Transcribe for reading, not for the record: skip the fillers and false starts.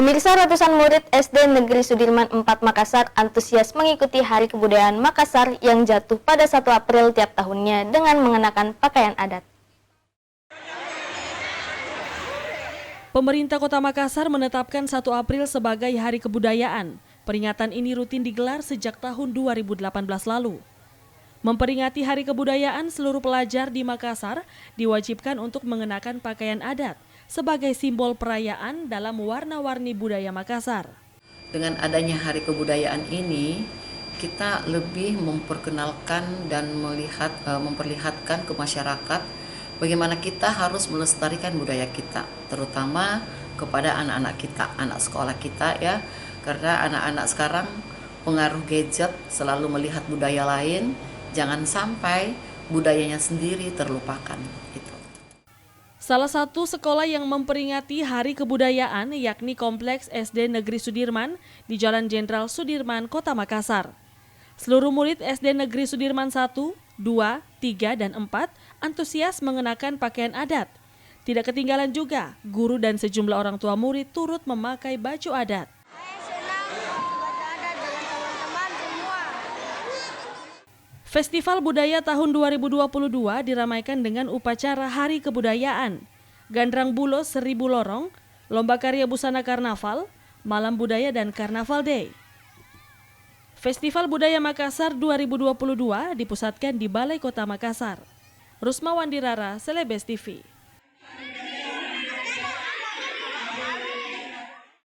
Pemirsa, ratusan murid SD Negeri Sudirman 4 Makassar antusias mengikuti Hari Kebudayaan Makassar yang jatuh pada 1 April tiap tahunnya dengan mengenakan pakaian adat. Pemerintah Kota Makassar menetapkan 1 April sebagai Hari Kebudayaan. Peringatan ini rutin digelar sejak tahun 2018 lalu. Memperingati Hari Kebudayaan, seluruh pelajar di Makassar diwajibkan untuk mengenakan pakaian adat sebagai simbol perayaan dalam warna-warni budaya Makassar. Dengan adanya Hari Kebudayaan ini, kita lebih memperkenalkan dan memperlihatkan ke masyarakat bagaimana kita harus melestarikan budaya kita, terutama kepada anak-anak kita, anak sekolah kita ya, karena anak-anak sekarang pengaruh gadget selalu melihat budaya lain, jangan sampai budayanya sendiri terlupakan. Salah satu sekolah yang memperingati Hari Kebudayaan yakni Kompleks SD Negeri Sudirman di Jalan Jenderal Sudirman, Kota Makassar. Seluruh murid SD Negeri Sudirman 1, 2, 3, dan 4 antusias mengenakan pakaian adat. Tidak ketinggalan juga, guru dan sejumlah orang tua murid turut memakai baju adat. Festival Budaya tahun 2022 diramaikan dengan upacara Hari Kebudayaan, Gandrang Bulos 1000 Lorong, Lomba Karya Busana Karnaval, Malam Budaya dan Karnaval Day. Festival Budaya Makassar 2022 dipusatkan di Balai Kota Makassar. Rusma Wandirara, Celebes TV.